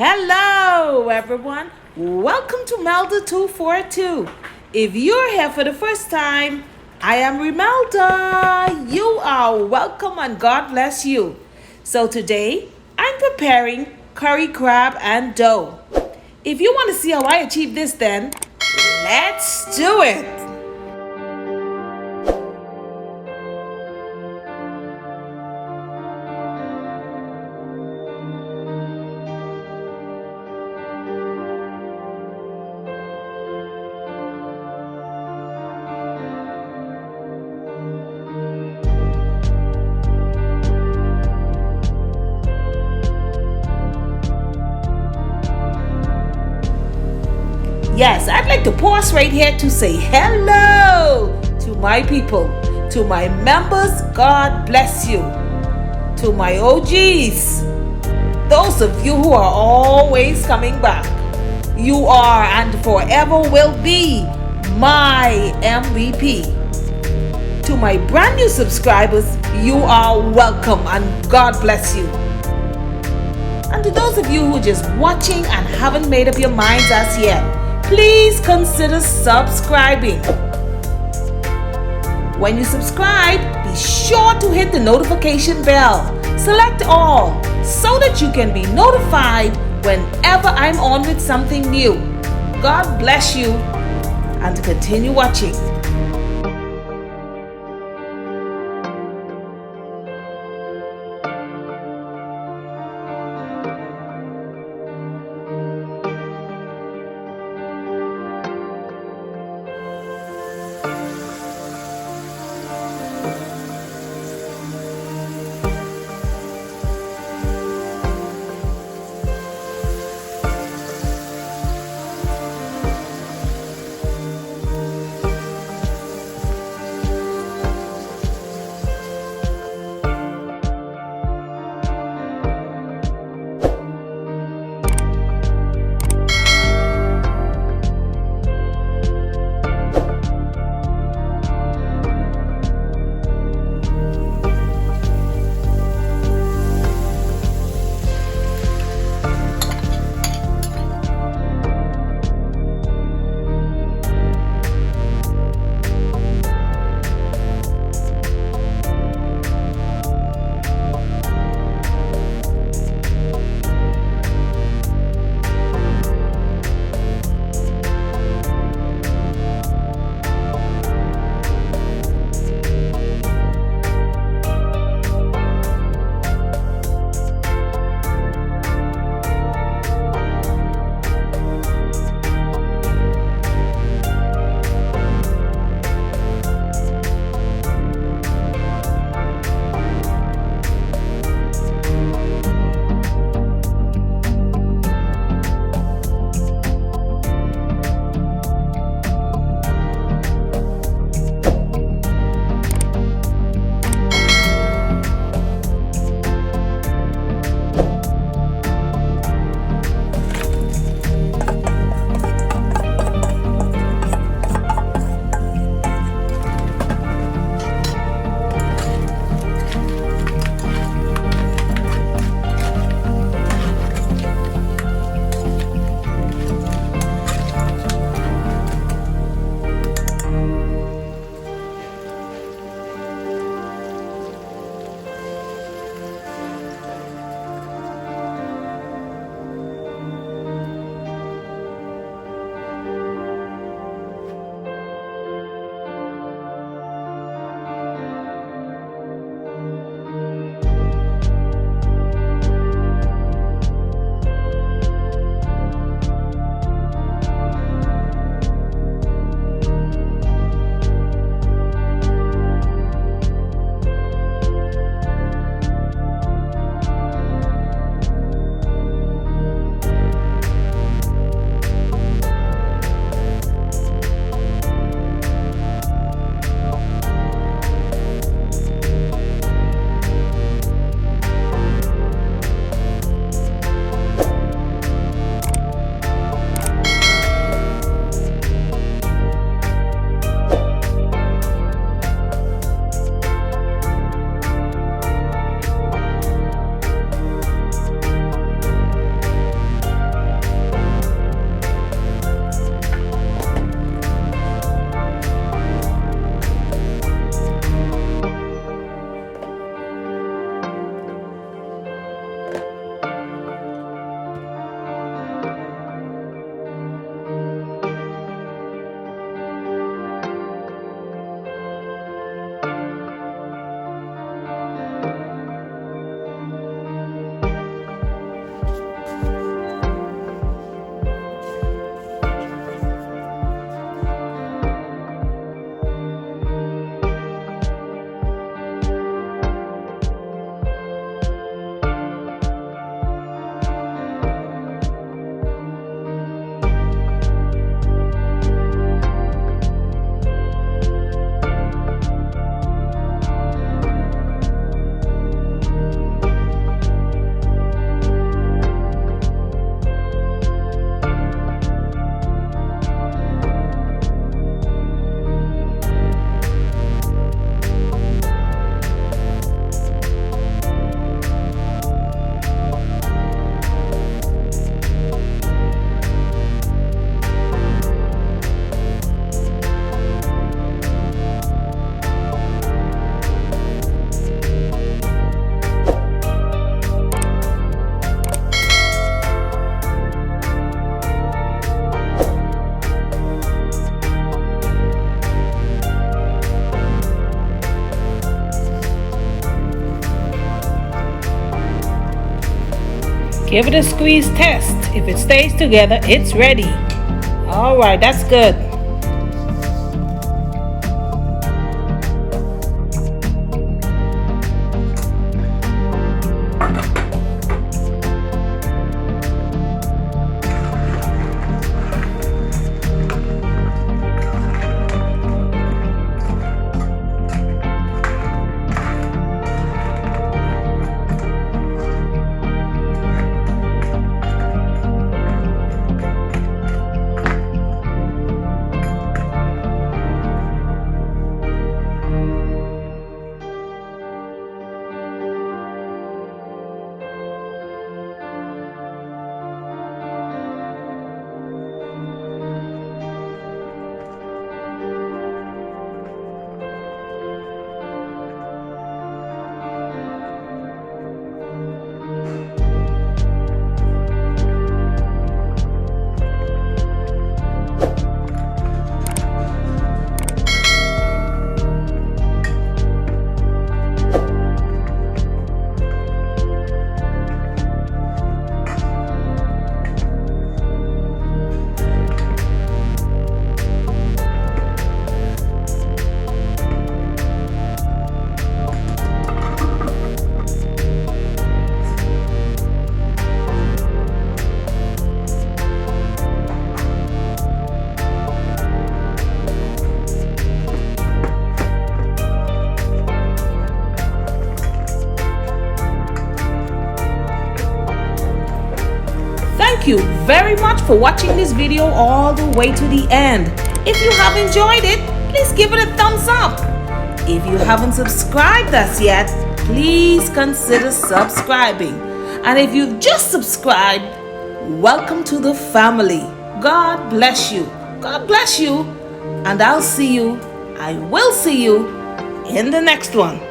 Hello, everyone. Welcome to Melda 242. If you're here for the first time, I am Melda. You are welcome and God bless you. So today, I'm preparing curry crab and dough. If you want to see how I achieve this, then let's do it. Yes, I'd like to pause right here to say hello to my people, to my members, God bless you, to my OGs, those of you who are always coming back. You are and forever will be my MVP. To my brand new subscribers, you are welcome and God bless you. And to those of you who are just watching and haven't made up your minds as yet, please consider subscribing. When you subscribe, be sure to hit the notification bell. Select all so that you can be notified whenever I'm on with something new. God bless you and continue watching. Give it a squeeze test. If it stays together, it's ready. All right, that's good. Thank you very much for watching this video all the way to the end. If you have enjoyed it, please give it a thumbs up. If you haven't subscribed us yet, please consider subscribing. And if you've just subscribed, welcome to the family. God bless you. God bless you. And I will see you in the next one.